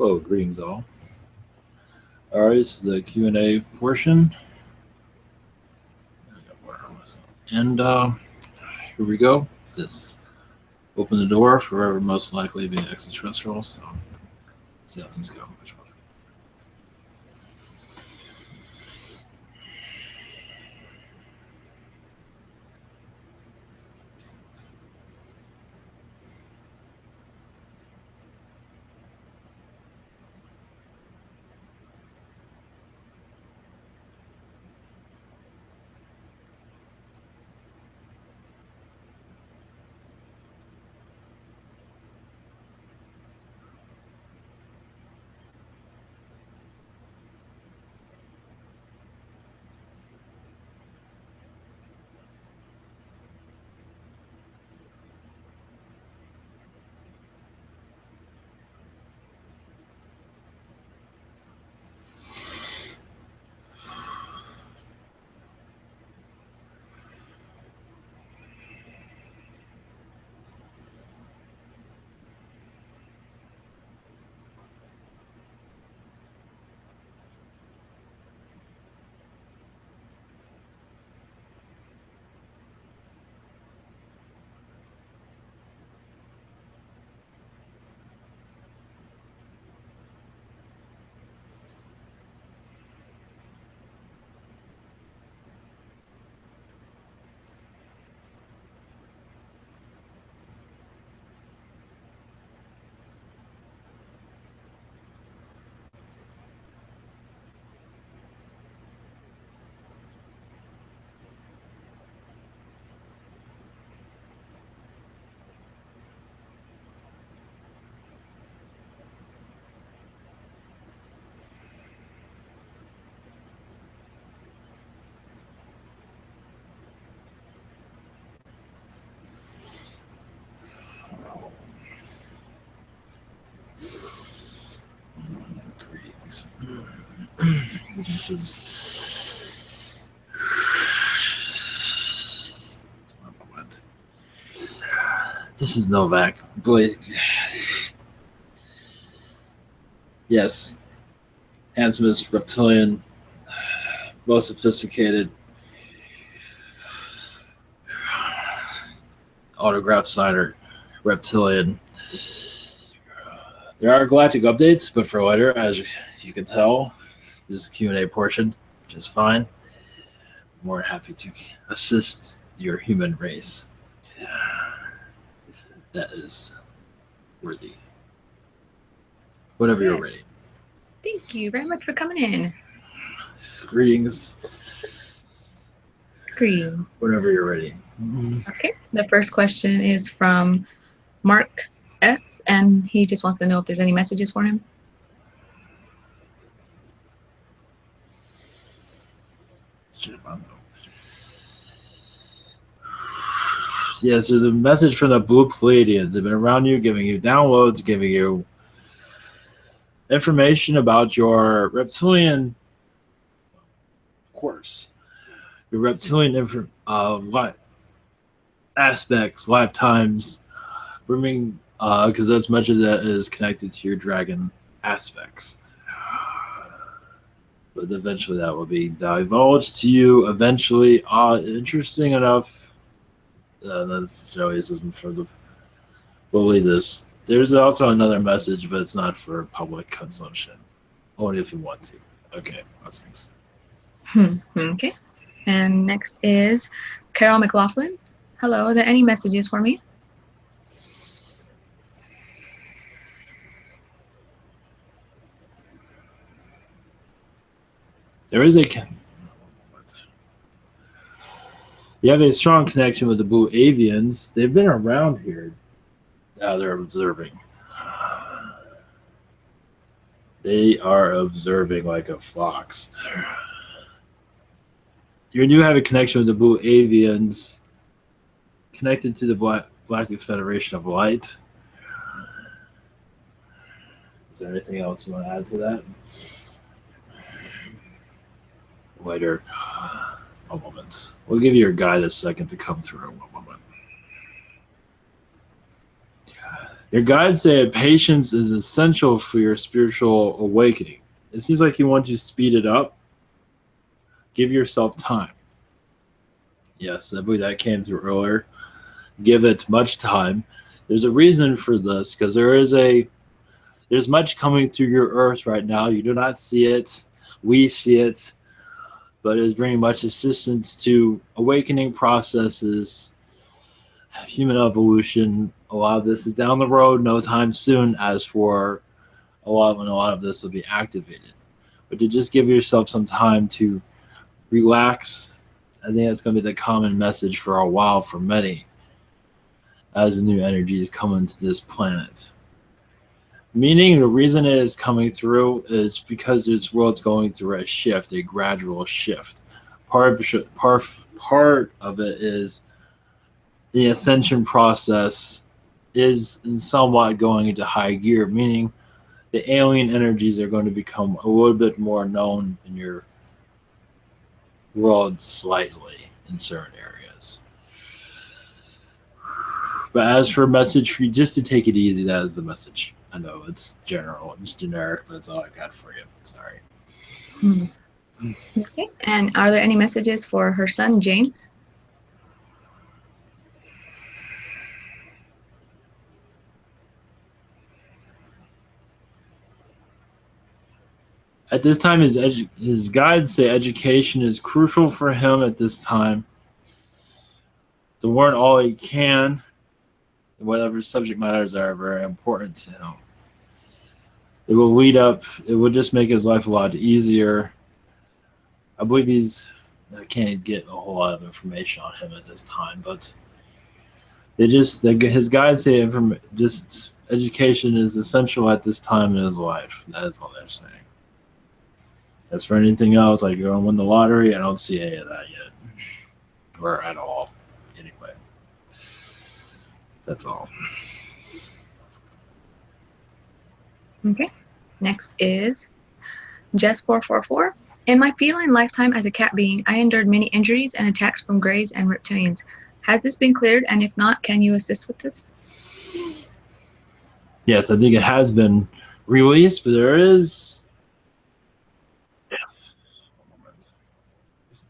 Hello, greetings all. All right, this is the Q&A portion. And here we go. Just open the door for whoever most likely to be extraterrestrial. So see how things go. Greetings. This is what? This is Novak. Blake. Yes, handsomest reptilian, most sophisticated autograph signer, reptilian. There are galactic updates, but for later, as you can tell, this is Q&A portion, which is fine. I'm more happy to assist your human race, if that is worthy. Whenever you're ready. Thank you very much for coming in. Greetings. Greetings. Whenever you're ready. Okay, the first question is from Mark S, and he just wants to know if there's any messages for him. Yes, there's a message from the Blue Pleiadians. They've been around you, giving you downloads, giving you information about your reptilian, of course, your reptilian aspects, lifetimes, bringing because that's much of that is connected to your dragon aspects. But eventually that will be divulged to you. Eventually, interesting enough. Necessarily isn't for the fully this. There's also another message, but it's not for public consumption. Only if you want to. Okay, blessings. Okay. And next is Carol McLaughlin. Hello, are there any messages for me? There is you have a strong connection with the Blue Avians. They've been around here. Now they're observing. They are observing like a fox. You do have a connection with the Blue Avians, connected to the Galactic Federation of Light. Is there anything else you want to add to that? Later. A moment. We'll give your guide a second to come through. One moment. Your guides say patience is essential for your spiritual awakening. It seems like you want to speed it up. Give yourself time. Yes, I believe that came through earlier. Give it much time. There's a reason for this because there's much coming through your earth right now. You do not see it. We see it, but it is bringing much assistance to awakening processes, human evolution. A lot of this is down the road, no time soon. As for a lot of this will be activated, but to just give yourself some time to relax. I think that's going to be the common message for a while for many, as the new energies come into this planet. Meaning the reason it is coming through is because this world's going through a shift, a gradual shift. Part of it is the ascension process is in somewhat going into high gear, meaning the alien energies are going to become a little bit more known in your world slightly in certain areas. But as for a message for you, just to take it easy, that is the message. I know it's general, it's generic, but that's all I got for you. Sorry. Okay. And are there any messages for her son, James? At this time, his guides say education is crucial for him at this time. To learn all he can, whatever subject matters are very important to him. It will just make his life a lot easier. I believe I can't get a whole lot of information on him at this time, but his guides say just education is essential at this time in his life. That is all they're saying. As for anything else, like you're gonna win the lottery, I don't see any of that yet, or at all. Anyway, that's all. Okay. Next is Jess444. In my feline lifetime as a cat being, I endured many injuries and attacks from greys and reptilians. Has this been cleared? And if not, can you assist with this? Yes, I think it has been released, but there is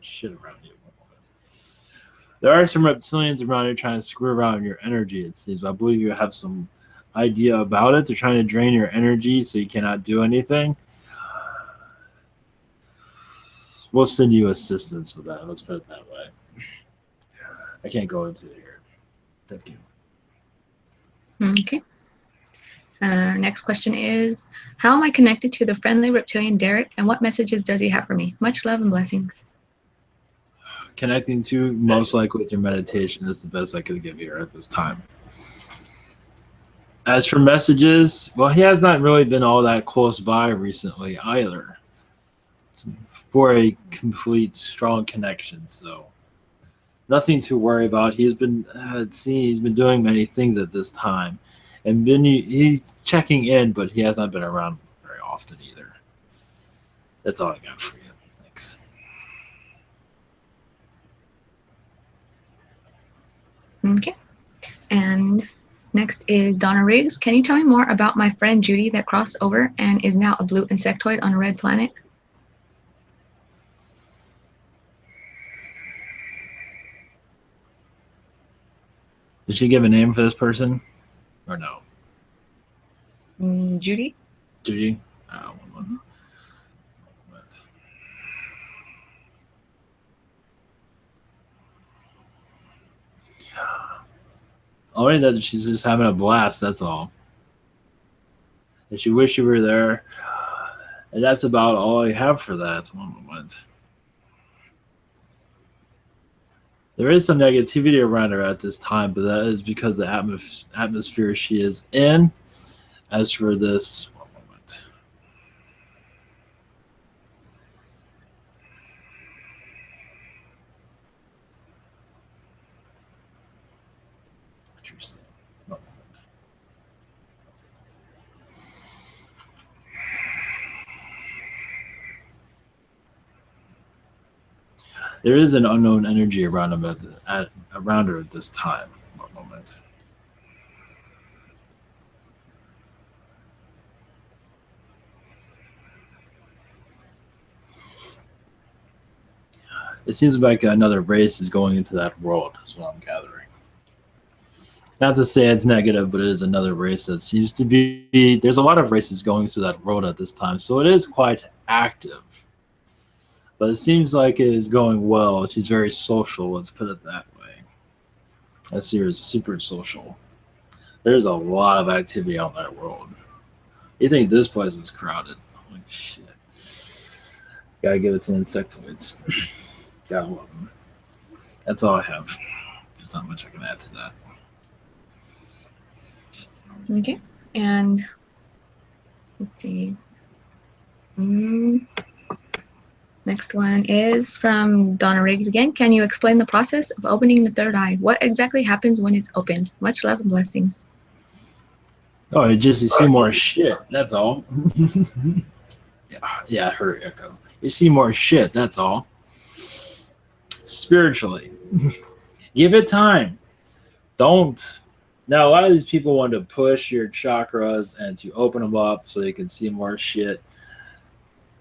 shit around you. There are some reptilians around here trying to screw around your energy, it seems. But I believe you have some idea about it. They're trying to drain your energy so you cannot do anything. We'll send you assistance with that. Let's put it that way. I can't go into it here. Thank you. Okay. Next question is, how am I connected to the friendly reptilian Derek, and what messages does he have for me? Much love and blessings. Connecting to, most likely with your meditation, is the best I could give you at this time. As for messages, well, he has not really been all that close by recently either for a complete, strong connection. So nothing to worry about. He's been doing many things at this time, and he's checking in, but he has not been around very often either. That's all I got for you. Thanks. Okay. And next is Donna Riggs. Can you tell me more about my friend Judy that crossed over and is now a blue insectoid on a red planet? Did she give a name for this person? Or no? Judy? Judy? Oh, 1 month. Only that she's just having a blast, that's all. And she wish you were there. And that's about all I have for that. 1 moment. There is some negativity around her at this time, but that is because the atmosphere she is in. As for this, 1 moment. Interesting. 1 moment. There is an unknown energy around him around her at this time. 1 moment. it seems like another race is going into that world, is what I'm gathering. Not to say it's negative, but it is another race that seems to be. There's a lot of races going through that world at this time, so it is quite active. But it seems like it is going well. She's very social, let's put it that way. I see her as super social. There's a lot of activity out in that world. You think this place is crowded. Holy shit. Gotta give it to insectoids. Gotta love them. That's all I have. There's not much I can add to that. Okay, and let's see. Next one is from Donna Riggs again. Can you explain the process of opening the third eye? What exactly happens when it's opened? Much love and blessings. Oh, you see more shit. That's all. Yeah, I heard echo. You see more shit. That's all. Spiritually, give it time. Don't. Now, a lot of these people want to push your chakras and to open them up so you can see more shit.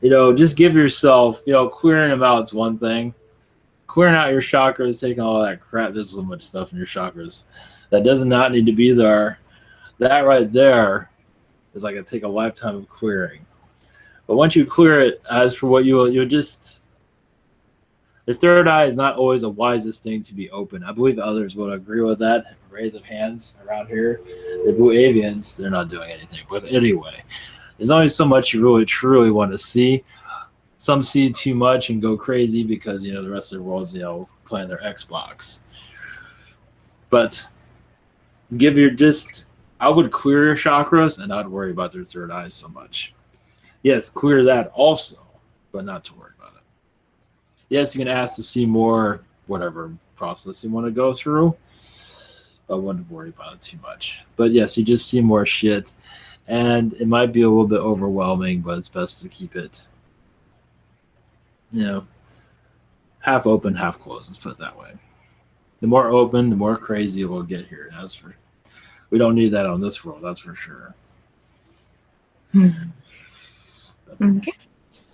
Just give yourself, clearing them out is one thing. Clearing out your chakras, taking all that crap. There's so much stuff in your chakras that does not need to be there. That right there is like take a lifetime of clearing. But once you clear it, as for what you'll just, the third eye is not always the wisest thing to be open. I believe others would agree with that. Raise of hands around here. The Blue Avians, they're not doing anything. But anyway, there's only so much you really truly want to see. Some see too much and go crazy because the rest of the world's playing their Xbox. But I would clear your chakras and not worry about their third eyes so much. Yes, clear that also, but not to worry about it. Yes, you can ask to see more, whatever process you want to go through. I wouldn't worry about it too much. But yes, you just see more shit. And it might be a little bit overwhelming, but it's best to keep it, half open, half closed. Let's put it that way. The more open, the more crazy it will get here. We don't need that on this world, that's for sure. Okay.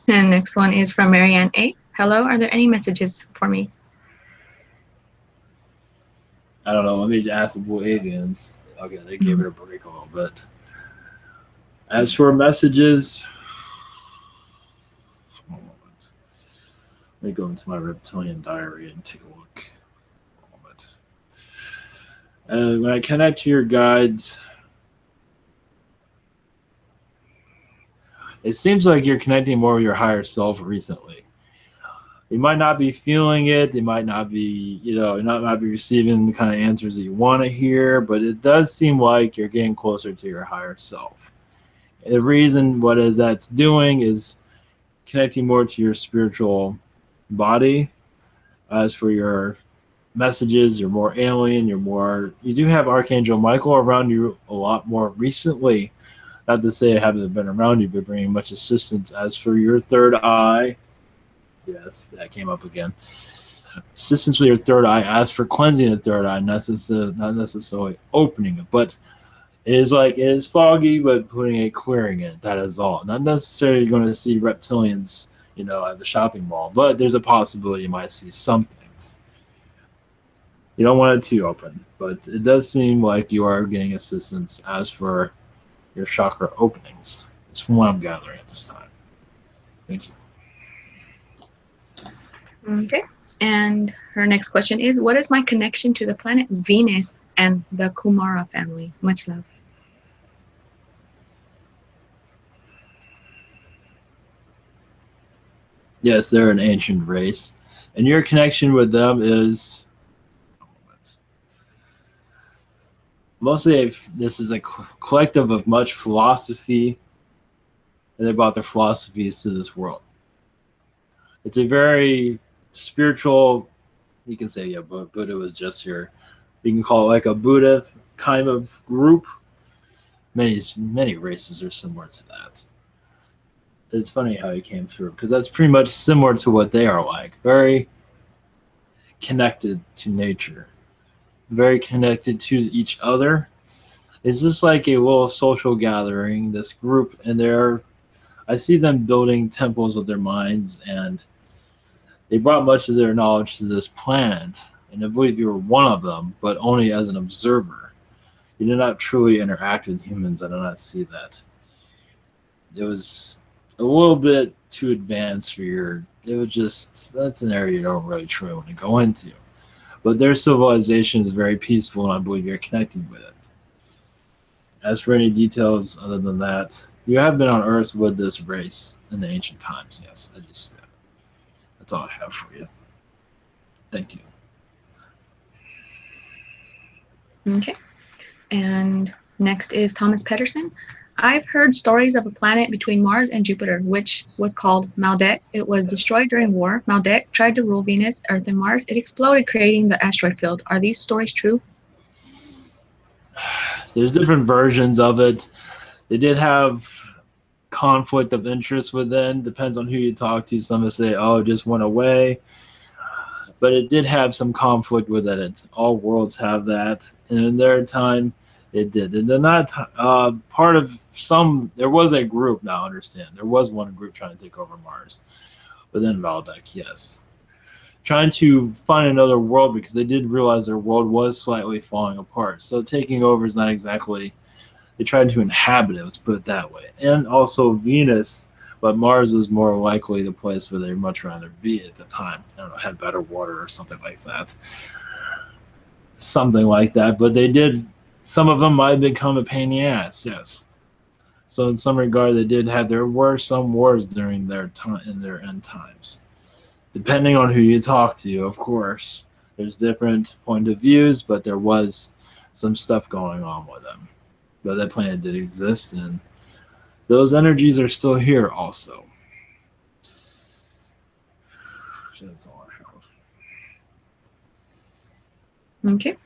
And next one is from Marianne A. Hello, are there any messages for me? I don't know. Let me ask the Blue Avians. Okay, they gave it a break a little bit. As for messages, let me go into my reptilian diary and take a look. When I connect to your guides, it seems like you're connecting more with your higher self recently. You might not be feeling it. It might not be, you're not be receiving the kind of answers that you want to hear, but it does seem like you're getting closer to your higher self. And the reason that's doing is connecting more to your spiritual body. As for your messages, you're more alien, you do have Archangel Michael around you a lot more recently. Not to say I haven't been around you, but bringing much assistance. As for your third eye, yes, that came up again. Assistance with your third eye. As for cleansing the third eye, not necessarily opening it, but it is foggy, but putting a clearing in it. That is all. Not necessarily going to see reptilians, at the shopping mall, but there's a possibility you might see some things. You don't want it too open, but it does seem like you are getting assistance as for your chakra openings. It's from what I'm gathering at this time. Thank you. Okay. And her next question is, what is my connection to the planet Venus and the Kumara family? Much love. Yes, they're an ancient race. And your connection with them is mostly this is a collective of much philosophy, and they brought their philosophies to this world. It's a very spiritual, you can say, but Buddha was just here. You can call it like a Buddha kind of group. Many races are similar to that. It's funny how he came through, because that's pretty much similar to what they are like. Very connected to nature. Very connected to each other. It's just like a little social gathering, this group, and I see them building temples with their minds, and They brought much of their knowledge to this planet, and I believe you were one of them, but only as an observer. You did not truly interact with humans. I do not see that. It was a little bit too advanced for your. It was just, that's an area you don't really truly want to go into. But their civilization is very peaceful, and I believe you're connecting with it. As for any details other than that, you have been on Earth with this race in the ancient times. Yes, I just see that. That's all I have for you. Thank you. Okay. And next is Thomas Pedersen. I've heard stories of a planet between Mars and Jupiter, which was called Maldek. It was destroyed during war. Maldek tried to rule Venus, Earth, and Mars. It exploded, creating the asteroid field. Are these stories true? There's different versions of it. They did have conflict of interest within. Depends on who you talk to. Some will say, "Oh, it just went away," but it did have some conflict within it. All worlds have that, and in their time, it did. And they're not part of some. There was a group. Now, understand, there was one group trying to take over Mars, but then Valdek, yes, trying to find another world because they did realize their world was slightly falling apart. So taking over is not exactly. They tried to inhabit it, let's put it that way. And also Venus, but Mars is more likely the place where they'd much rather be at the time. I don't know, had better water or something like that. Something like that. But they did, some of them might have become a pain in the ass, yes. So in some regard, they did have, there were some wars during their time, in their end times. Depending on who you talk to, of course. There's different point of views, but there was some stuff going on with them. But that planet did exist, and those energies are still here also. That's all I have. Okay.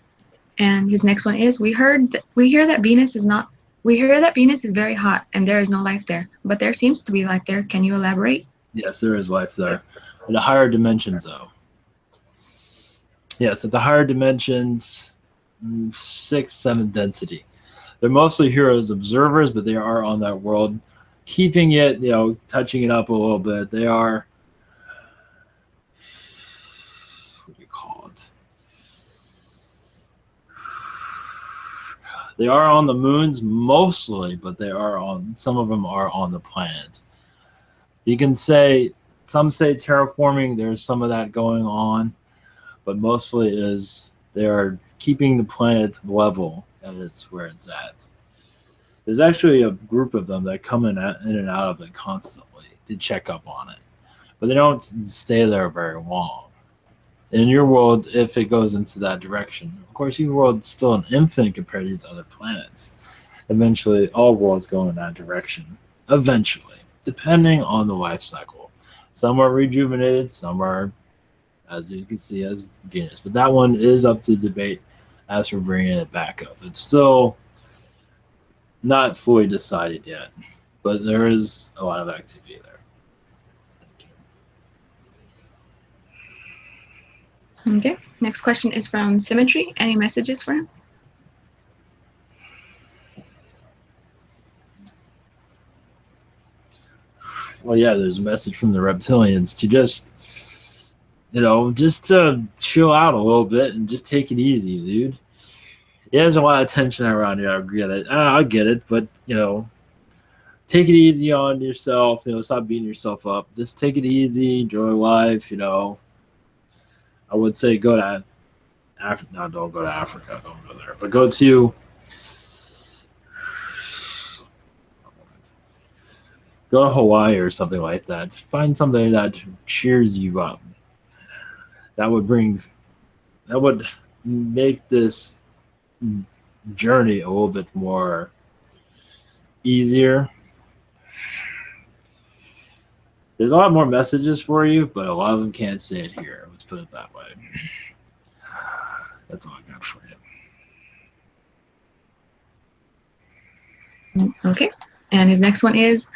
And his next one is, we hear that Venus is very hot and there is no life there, but there seems to be life there. Can you elaborate? Yes, there is life there. In the higher dimensions, though. Yes, at the higher dimensions, 6, 7 density. They're mostly here as observers, but they are on that world, keeping it, touching it up a little bit. They are, what do you call it? They are on the moons mostly, but they are on, some of them are on the planet. You can say, some say terraforming, there's some of that going on, but mostly is they are keeping the planet level. And it's where it's at. There's actually a group of them that come in and out of it constantly to check up on it, but they don't stay there very long. In your world, if it goes into that direction, of course, your world's still an infant compared to these other planets. Eventually, all worlds go in that direction. Eventually, depending on the life cycle. Some are rejuvenated, some are, as you can see, as Venus. But that one is up to debate. As for bringing it back up, it's still not fully decided yet, but there is a lot of activity there. Thank you. Okay, next question is from Symmetry. Any messages for him? Well, yeah, there's a message from the reptilians to just to chill out a little bit and just take it easy, dude. Yeah, there's a lot of tension around here. I get it. I get it, but take it easy on yourself. Stop beating yourself up. Just take it easy. Enjoy life. I would say go to Africa. No, don't go to Africa. Don't go there. But go to Hawaii or something like that. Find something that cheers you up. That would make this journey a little bit more easier. There's a lot more messages for you, but a lot of them can't say it here. Let's put it that way. That's all I got for you. Okay. And his next one is,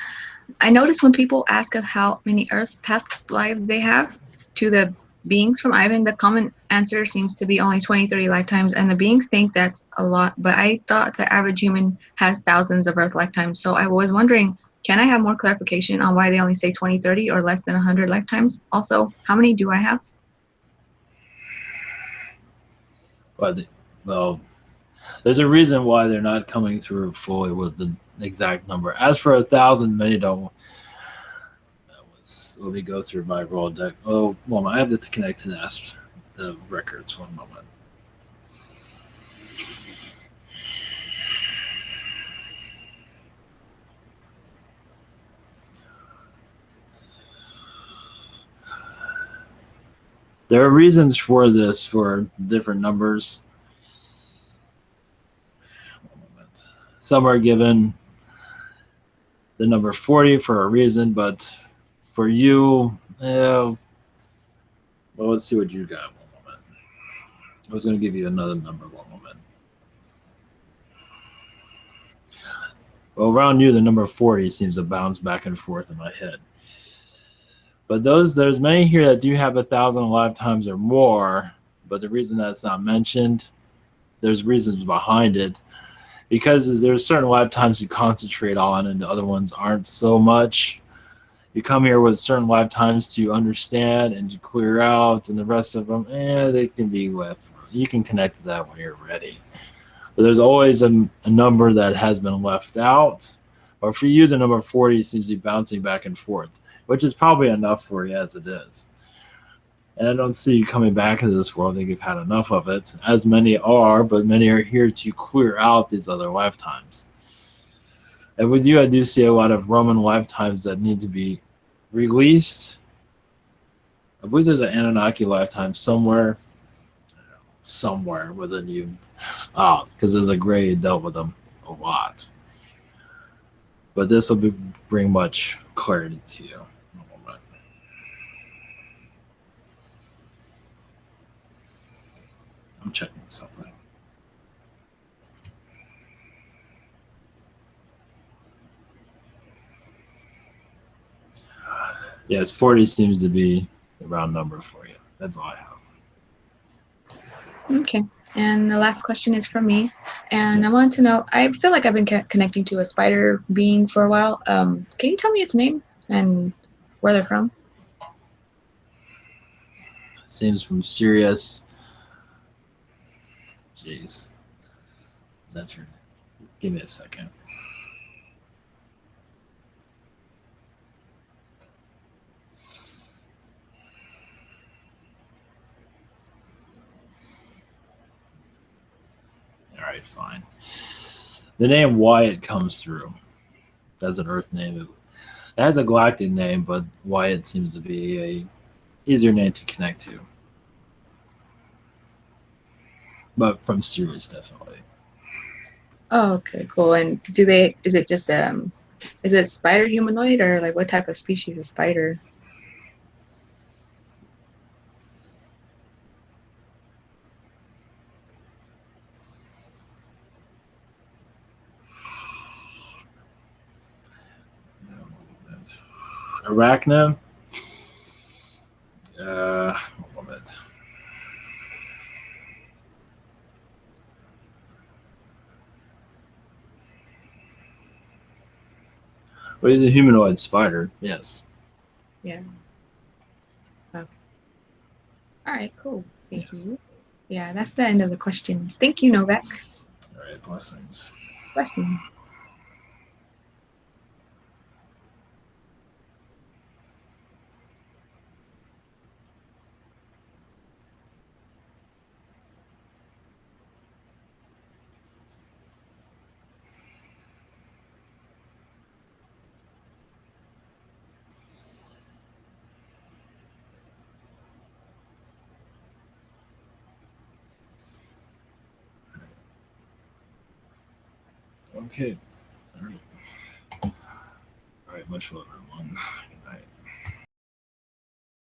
I notice when people ask of how many Earth path lives they have to the beings from Ivan, the common answer seems to be only 20-30 lifetimes, and the beings think that's a lot, but I thought the average human has thousands of Earth lifetimes. So I was wondering, Can I have more clarification on why they only say 20, 30, or less than 100 lifetimes? Also, how many do I have? Well, there's a reason why they're not coming through fully with the exact number. As for 1,000, many don't. Let me go through my roll deck. Oh, well, I have to connect to the records. One moment. There are reasons for this for different numbers. Some are given the number 40 for a reason, but for you, well, let's see what you got. One moment. I was going to give you another number. One moment. Well, around you, the number 40 seems to bounce back and forth in my head. But there's many here that do have 1,000 lifetimes or more, but the reason that's not mentioned, there's reasons behind it. Because there's certain lifetimes you concentrate on and the other ones aren't so much. You come here with certain lifetimes to understand and to clear out, and the rest of them, they can be left. You can connect to that when you're ready. But there's always a number that has been left out. Or for you, the number 40 seems to be bouncing back and forth, which is probably enough for you as it is. And I don't see you coming back into this world. I think you've had enough of it, as many are, but many are here to clear out these other lifetimes. And with you, I do see a lot of Roman lifetimes that need to be released. I believe there's an Anunnaki lifetime somewhere within you. Because there's a gray dealt with them a lot. But this will bring much clarity to you. I'm checking something. Yes, 40 seems to be the round number for you. That's all I have. Okay. And the last question is from me. And I wanted to know, I feel like I've been connecting to a spider being for a while. Can you tell me its name and where they're from? Seems from Sirius. Jeez. Is that true? Give me a second. All right, fine. The name Wyatt comes through. That's an Earth name. It has a galactic name, but Wyatt seems to be a easier name to connect to. But from Sirius, definitely. Oh, okay, cool. And is it just is it spider humanoid, or like what type of species of spider? Arachna. One moment. Well, he's a humanoid spider. Yes. Yeah. Okay. All right, cool. Thank you. Yeah, that's the end of the questions. Thank you, Novak. All right, blessings. Blessings. Okay. All right. All right. Much love, everyone.